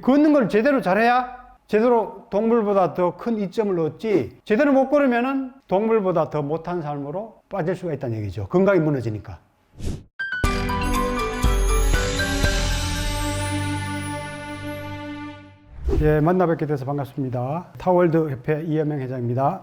걷는 걸 제대로 잘해야 제대로 동물보다 더 큰 이점을 얻지, 제대로 못 걸으면은 동물보다 더 못한 삶으로 빠질 수가 있다는 얘기죠. 건강이 무너지니까. 예, 만나 뵙게 돼서 반갑습니다. 타월드 협회 이여명 회장입니다.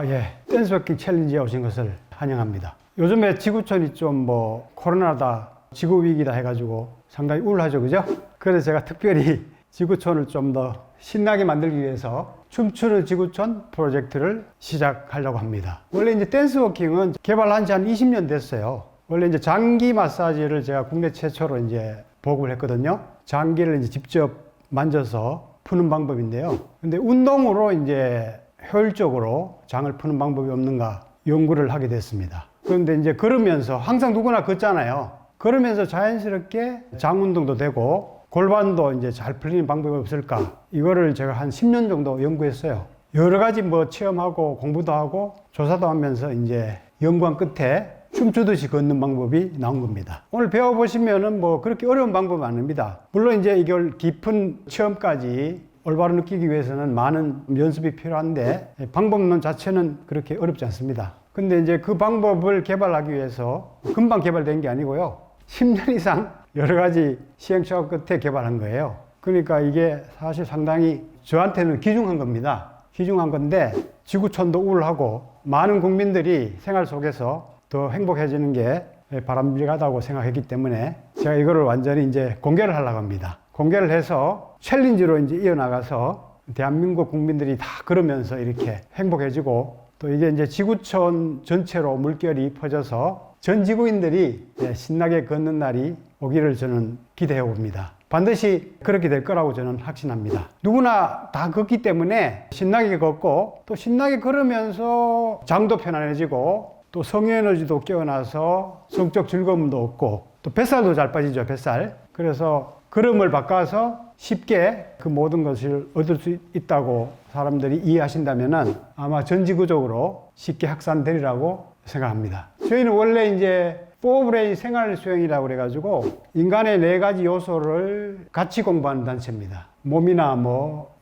예. 댄스 워킹 챌린지에 오신 것을 환영합니다. 요즘에 지구촌이 좀 코로나다, 지구 위기다 해가지고 상당히 우울하죠, 그죠? 그래서 제가 특별히 지구촌을 좀 더 신나게 만들기 위해서 춤추는 지구촌 프로젝트를 시작하려고 합니다. 원래 이제 댄스 워킹은 개발한 지 한 20년 됐어요. 원래 이제 장기 마사지를 제가 국내 최초로 이제 보급을 했거든요. 장기를 이제 직접 만져서 푸는 방법인데요. 근데 운동으로 이제 효율적으로 장을 푸는 방법이 없는가 연구를 하게 됐습니다. 그런데 이제 걸으면서 항상 누구나 걷잖아요. 걸으면서 자연스럽게 장 운동도 되고 골반도 이제 잘 풀리는 방법이 없을까? 이거를 제가 한 10년 정도 연구했어요. 여러 가지 체험하고 공부도 하고 조사도 하면서 이제 연구한 끝에 춤추듯이 걷는 방법이 나온 겁니다. 오늘 배워보시면은 그렇게 어려운 방법은 아닙니다. 물론 이제 이걸 깊은 체험까지 올바로 느끼기 위해서는 많은 연습이 필요한데 방법론 자체는 그렇게 어렵지 않습니다. 근데 이제 그 방법을 개발하기 위해서 금방 개발된 게 아니고요. 10년 이상 여러 가지 시행착오 끝에 개발한 거예요. 그러니까 이게 사실 상당히 저한테는 귀중한 겁니다. 귀중한 건데 지구촌도 우울하고 많은 국민들이 생활 속에서 더 행복해지는 게 바람직하다고 생각했기 때문에 제가 이거를 완전히 이제 공개를 하려고 합니다. 공개를 해서 챌린지로 이제 이어나가서 대한민국 국민들이 다 걸으면서 이렇게 행복해지고 또 이게 이제 지구촌 전체로 물결이 퍼져서 전 지구인들이 신나게 걷는 날이 오기를 저는 기대해 봅니다. 반드시 그렇게 될 거라고 저는 확신합니다. 누구나 다 걷기 때문에 신나게 걷고 또 신나게 걸으면서 장도 편안해지고 또 성에너지도 깨어나서 성적 즐거움도 얻고 또 뱃살도 잘 빠지죠, 뱃살. 그래서 걸음을 바꿔서 쉽게 그 모든 것을 얻을 수 있다고 사람들이 이해하신다면은 아마 전지구적으로 쉽게 확산되리라고 생각합니다. 저희는 원래 이제 포브레인 생활 수행이라고 그래가지고 인간의 4가지 요소를 같이 공부하는 단체입니다. 몸이나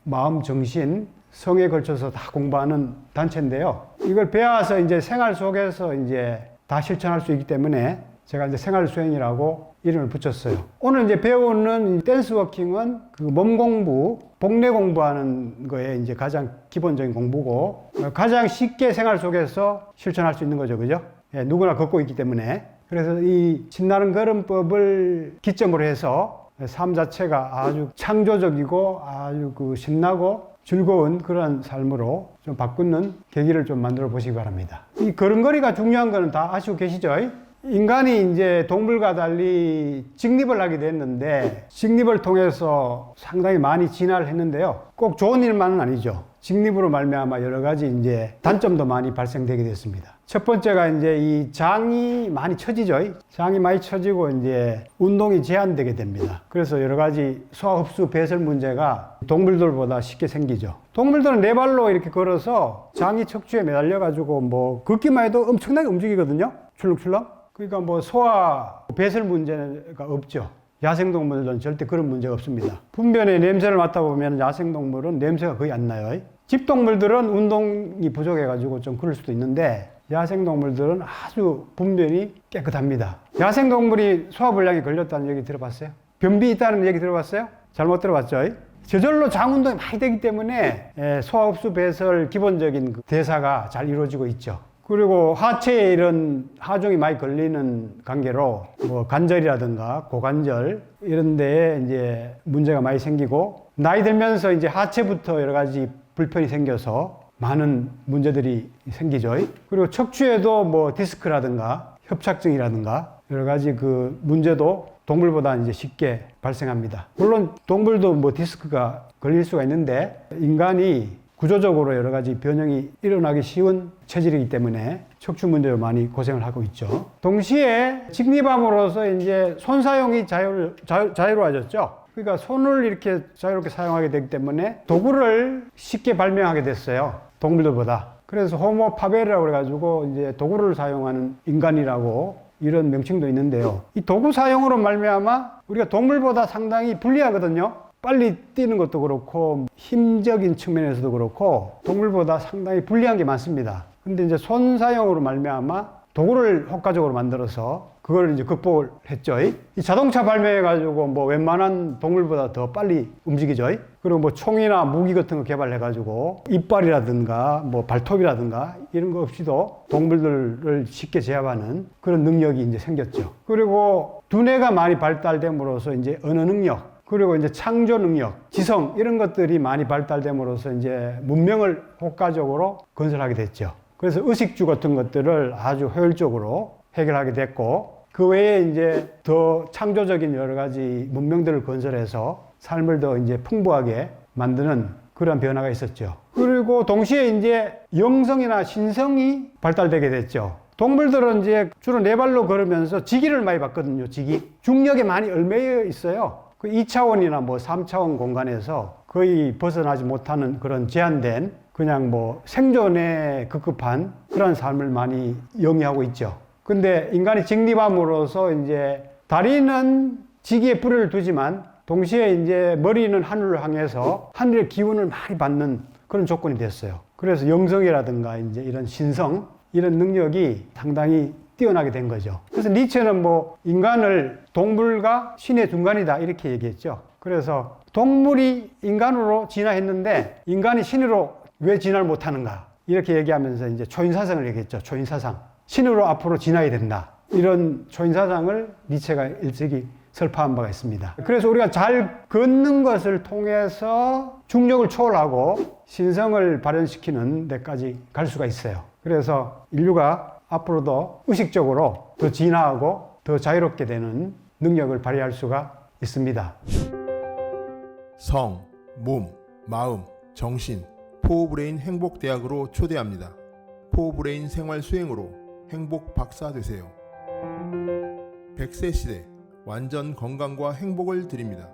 마음, 정신, 성에 걸쳐서 다 공부하는 단체인데요. 이걸 배워서 이제 생활 속에서 이제 다 실천할 수 있기 때문에 제가 이제 생활 수행이라고 이름을 붙였어요. 오늘 이제 배우는 댄스 워킹은 그 몸 공부, 복내 공부하는 거에 이제 가장 기본적인 공부고 가장 쉽게 생활 속에서 실천할 수 있는 거죠. 그죠? 예, 누구나 걷고 있기 때문에. 그래서 이 신나는 걸음법을 기점으로 해서 삶 자체가 아주 창조적이고 아주 신나고 즐거운 그런 삶으로 좀 바꾸는 계기를 좀 만들어 보시기 바랍니다. 이 걸음걸이가 중요한 거는 다 아시고 계시죠? 인간이 이제 동물과 달리 직립을 하게 됐는데 직립을 통해서 상당히 많이 진화를 했는데요. 꼭 좋은 일만은 아니죠. 직립으로 말미암아 여러 가지 이제 단점도 많이 발생되게 됐습니다. 첫 번째가 이제 이 장이 많이 처지죠. 장이 많이 처지고 이제 운동이 제한되게 됩니다. 그래서 여러 가지 소화 흡수 배설 문제가 동물들보다 쉽게 생기죠. 동물들은 4발로 이렇게 걸어서 장이 척추에 매달려 가지고 걷기만 해도 엄청나게 움직이거든요. 출렁출렁. 그러니까 소화 배설 문제가 없죠. 야생동물들은 절대 그런 문제가 없습니다. 분변에 냄새를 맡아보면 야생동물은 냄새가 거의 안 나요. 집동물들은 운동이 부족해가지고 좀 그럴 수도 있는데 야생동물들은 아주 분변이 깨끗합니다. 야생동물이 소화불량에 걸렸다는 얘기 들어봤어요? 변비 있다는 얘기 들어봤어요? 잘못 들어봤죠? 저절로 장 운동이 많이 되기 때문에 소화 흡수 배설 기본적인 대사가 잘 이루어지고 있죠. 그리고 하체에 이런 하중이 많이 걸리는 관계로 관절이라든가 고관절 이런 데에 이제 문제가 많이 생기고 나이 들면서 이제 하체부터 여러 가지 불편이 생겨서 많은 문제들이 생기죠. 그리고 척추에도 디스크라든가 협착증이라든가 여러 가지 그 문제도 동물보다 이제 쉽게 발생합니다. 물론 동물도 디스크가 걸릴 수가 있는데 인간이 구조적으로 여러 가지 변형이 일어나기 쉬운 체질이기 때문에 척추 문제로 많이 고생을 하고 있죠. 동시에 직립함으로써 이제 손 사용이 자유로워졌죠. 그러니까 손을 이렇게 자유롭게 사용하게 되기 때문에 도구를 쉽게 발명하게 됐어요. 동물들보다. 그래서 호모 파베르라고 그래가지고 이제 도구를 사용하는 인간이라고 이런 명칭도 있는데요. 이 도구 사용으로 말미암아 우리가 동물보다 상당히 불리하거든요. 빨리 뛰는 것도 그렇고 힘적인 측면에서도 그렇고 동물보다 상당히 불리한 게 많습니다. 근데 이제 손 사용으로 말미암아 도구를 효과적으로 만들어서 그걸 이제 극복을 했죠. 이 자동차 발명해가지고 뭐 웬만한 동물보다 더 빨리 움직이죠. 그리고 뭐 총이나 무기 같은 거 개발해가지고 이빨이라든가 뭐 발톱이라든가 이런 거 없이도 동물들을 쉽게 제압하는 그런 능력이 이제 생겼죠. 그리고 두뇌가 많이 발달됨으로써 이제 언어 능력, 그리고 이제 창조 능력, 지성 이런 것들이 많이 발달됨으로써 이제 문명을 효과적으로 건설하게 됐죠. 그래서 의식주 같은 것들을 아주 효율적으로 해결하게 됐고, 그 외에 이제 더 창조적인 여러 가지 문명들을 건설해서 삶을 더 이제 풍부하게 만드는 그런 변화가 있었죠. 그리고 동시에 이제 영성이나 신성이 발달되게 됐죠. 동물들은 이제 주로 네 발로 걸으면서 지기를 많이 봤거든요. 지기. 중력에 많이 얽매여 있어요. 그 2차원이나 뭐 3차원 공간에서 거의 벗어나지 못하는 그런 제한된 그냥 뭐 생존에 급급한 그런 삶을 많이 영위하고 있죠. 근데 인간이 직립함으로써 이제 다리는 지기에 뿌리를 두지만 동시에 이제 머리는 하늘을 향해서 하늘의 기운을 많이 받는 그런 조건이 됐어요. 그래서 영성이라든가 이제 이런 신성, 이런 능력이 상당히 뛰어나게 된 거죠. 그래서 니체는 뭐 인간을 동물과 신의 중간이다 이렇게 얘기했죠. 그래서 동물이 인간으로 진화했는데 인간이 신으로 왜 진화를 못하는가 이렇게 얘기하면서 이제 초인사상을 얘기했죠. 초인사상. 신으로 앞으로 진화해야 된다. 이런 초인사상을 니체가 일찍이 설파한 바가 있습니다. 그래서 우리가 잘 걷는 것을 통해서 중력을 초월하고 신성을 발현시키는 데까지 갈 수가 있어요. 그래서 인류가 앞으로도 의식적으로 더 진화하고 더 자유롭게 되는 능력을 발휘할 수가 있습니다. 성, 몸, 마음, 정신, 포브레인 행복대학으로 초대합니다. 포브레인 생활 수행으로 행복 박사 되세요. 100세 시대 완전 건강과 행복을 드립니다.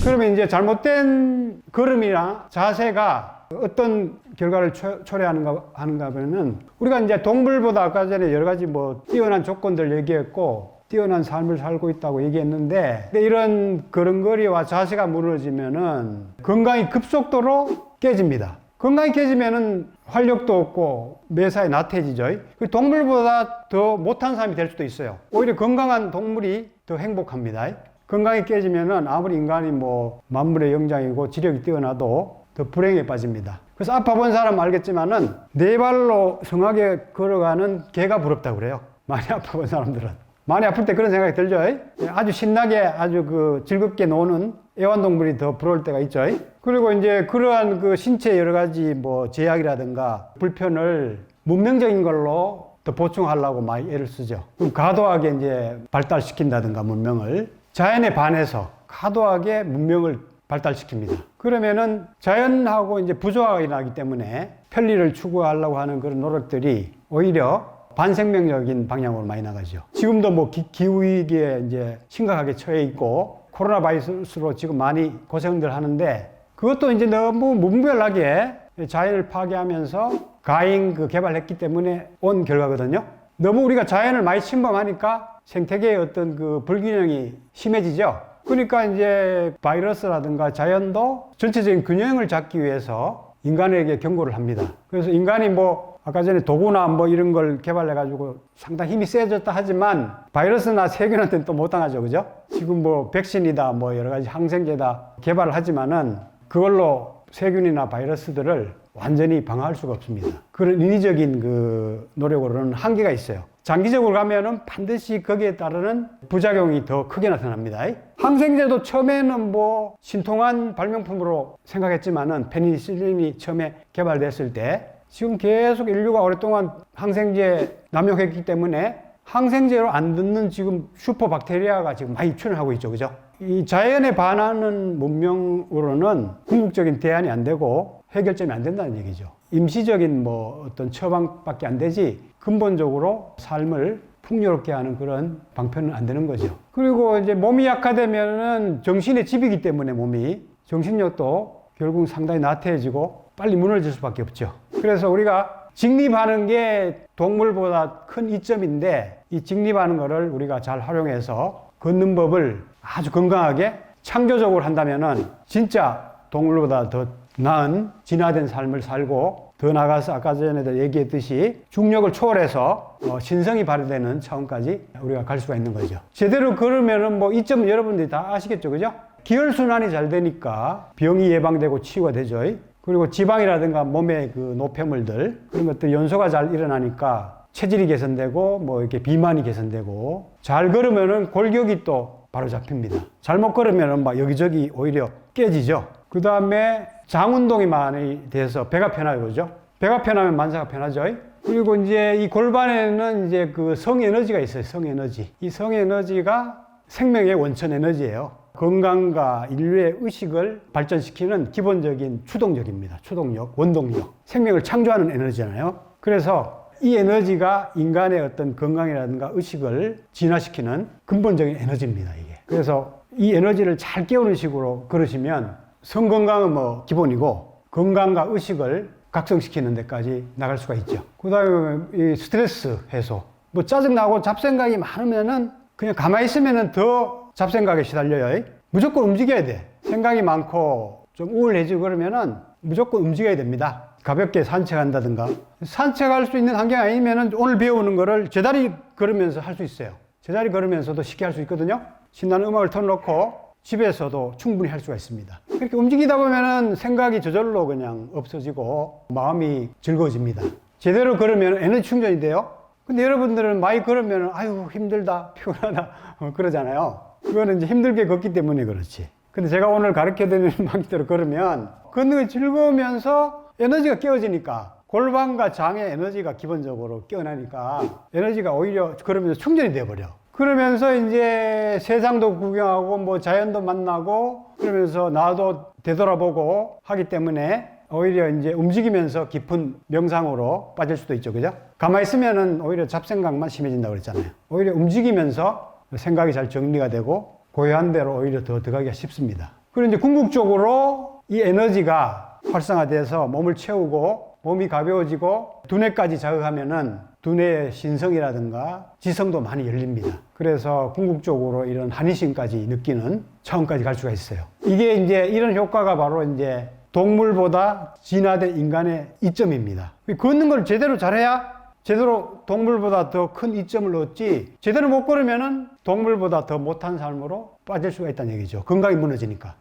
그러면 이제 잘못된 걸음이나 자세가 어떤 결과를 초래하는가 하면은 우리가 이제 동물보다 아까 전에 여러 가지 뭐 뛰어난 조건들 얘기했고 뛰어난 삶을 살고 있다고 얘기했는데 이런 걸음걸이와 자세가 무너지면은 건강이 급속도로 깨집니다. 건강이 깨지면은 활력도 없고 매사에 나태해지죠. 동물보다 더 못한 사람이 될 수도 있어요. 오히려 건강한 동물이 더 행복합니다. 건강이 깨지면은 아무리 인간이 뭐 만물의 영장이고 지력이 뛰어나도 더 불행에 빠집니다. 그래서 아파본 사람은 알겠지만은 네 발로 성하게 걸어가는 개가 부럽다고 그래요. 많이 아파본 사람들은. 많이 아플 때 그런 생각이 들죠. 아주 신나게 아주 그 즐겁게 노는 애완동물이 더 부러울 때가 있죠. 그리고 이제 그러한 그 신체 여러 가지 뭐 제약이라든가 불편을 문명적인 걸로 더 보충하려고 많이 애를 쓰죠. 그럼 과도하게 이제 발달시킨다든가 문명을 자연에 반해서 과도하게 문명을 발달시킵니다. 그러면은 자연하고 이제 부조화가 일어나기 때문에 편리를 추구하려고 하는 그런 노력들이 오히려 반생명적인 방향으로 많이 나가죠. 지금도 뭐 기후위기에 이제 심각하게 처해 있고 코로나 바이러스로 지금 많이 고생들 하는데 그것도 이제 너무 무분별하게 자연을 파괴하면서 가행 개발했기 때문에 온 결과거든요. 너무 우리가 자연을 많이 침범하니까 생태계의 어떤 그 불균형이 심해지죠. 그러니까 이제 바이러스라든가 자연도 전체적인 균형을 잡기 위해서 인간에게 경고를 합니다. 그래서 인간이 뭐 아까 전에 도구나 뭐 이런 걸 개발해가지고 상당히 힘이 세졌다 하지만 바이러스나 세균한테는 또 못 당하죠. 그죠? 지금 뭐 백신이다 뭐 여러 가지 항생제다 개발을 하지만은 그걸로 세균이나 바이러스들을 완전히 방어할 수가 없습니다. 그런 인위적인 그 노력으로는 한계가 있어요. 장기적으로 가면은 반드시 거기에 따르는 부작용이 더 크게 나타납니다. 항생제도 처음에는 뭐 신통한 발명품으로 생각했지만은 페니실린이 처음에 개발됐을 때 지금 계속 인류가 오랫동안 항생제 남용했기 때문에 항생제로 안 듣는 지금 슈퍼박테리아가 지금 많이 출현하고 있죠. 그죠? 이 자연에 반하는 문명으로는 궁극적인 대안이 안 되고 해결점이 안 된다는 얘기죠. 임시적인 뭐 어떤 처방밖에 안 되지 근본적으로 삶을 풍요롭게 하는 그런 방편은 안 되는 거죠. 그리고 이제 몸이 약화되면은 정신의 집이기 때문에 몸이 정신력도 결국 상당히 나태해지고 빨리 무너질 수밖에 없죠. 그래서 우리가 직립하는 게 동물보다 큰 이점인데 이 직립하는 거를 우리가 잘 활용해서 걷는 법을 아주 건강하게 창조적으로 한다면은 진짜 동물보다 더 나은 진화된 삶을 살고 더 나아가서 아까 전에도 얘기했듯이 중력을 초월해서 신성이 발휘되는 차원까지 우리가 갈 수가 있는 거죠. 제대로 걸으면은 뭐 이점은 여러분들이 다 아시겠죠, 그죠? 기혈순환이 잘 되니까 병이 예방되고 치유가 되죠. 그리고 지방이라든가 몸의 그 노폐물들 그런 것들 연소가 잘 일어나니까 체질이 개선되고 뭐 이렇게 비만이 개선되고 잘 걸으면은 골격이 또 바로 잡힙니다. 잘못 걸으면은 막 여기저기 오히려 깨지죠. 그 다음에 장 운동이 많이 돼서 배가 편하죠, 그죠? 배가 편하면 만사가 편하죠. 그리고 이제 이 골반에는 이제 그 성에너지가 있어요. 성에너지. 이 성에너지가 생명의 원천 에너지예요. 건강과 인류의 의식을 발전시키는 기본적인 추동력입니다. 추동력, 원동력. 생명을 창조하는 에너지잖아요. 그래서 이 에너지가 인간의 어떤 건강이라든가 의식을 진화시키는 근본적인 에너지입니다, 이게. 그래서 이 에너지를 잘 깨우는 식으로 걸으시면 성건강은 뭐 기본이고 건강과 의식을 각성시키는 데까지 나갈 수가 있죠. 그 다음에 이 스트레스 해소. 뭐 짜증나고 잡생각이 많으면은 그냥 가만히 있으면은 더 잡생각에 시달려요. 무조건 움직여야 돼. 생각이 많고 좀 우울해지고 그러면은 무조건 움직여야 됩니다. 가볍게 산책한다든가. 산책할 수 있는 환경 아니면은 오늘 배우는 거를 제자리 걸으면서 할 수 있어요. 제자리 걸으면서도 쉽게 할 수 있거든요. 신나는 음악을 틀어놓고 집에서도 충분히 할 수가 있습니다. 그렇게 움직이다 보면은 생각이 저절로 그냥 없어지고 마음이 즐거워집니다. 제대로 걸으면 에너지 충전이 돼요. 근데 여러분들은 많이 걸으면 아유 힘들다 피곤하다 그러잖아요. 그거는 이제 힘들게 걷기 때문에 그렇지. 근데 제가 오늘 가르쳐드리는 방식대로 걸으면 걷는 게 즐거우면서 에너지가 깨어지니까 골반과 장의 에너지가 기본적으로 깨어나니까 에너지가 오히려 걸으면서 충전이 돼버려. 그러면서 이제 세상도 구경하고 뭐 자연도 만나고 그러면서 나도 되돌아보고 하기 때문에 오히려 이제 움직이면서 깊은 명상으로 빠질 수도 있죠. 그죠? 가만히 있으면은 오히려 잡생각만 심해진다고 그랬잖아요. 오히려 움직이면서 생각이 잘 정리가 되고 고요한 대로 오히려 더 들어가기가 쉽습니다. 그리고 이제 궁극적으로 이 에너지가 활성화돼서 몸을 채우고 몸이 가벼워지고 두뇌까지 자극하면은 두뇌의 신성이라든가 지성도 많이 열립니다. 그래서 궁극적으로 이런 한의심까지 느끼는 차원까지 갈 수가 있어요. 이게 이제 이런 효과가 바로 이제 동물보다 진화된 인간의 이점입니다. 걷는 걸 제대로 잘해야 제대로 동물보다 더 큰 이점을 얻지 제대로 못 걸으면은 동물보다 더 못한 삶으로 빠질 수가 있다는 얘기죠. 건강이 무너지니까.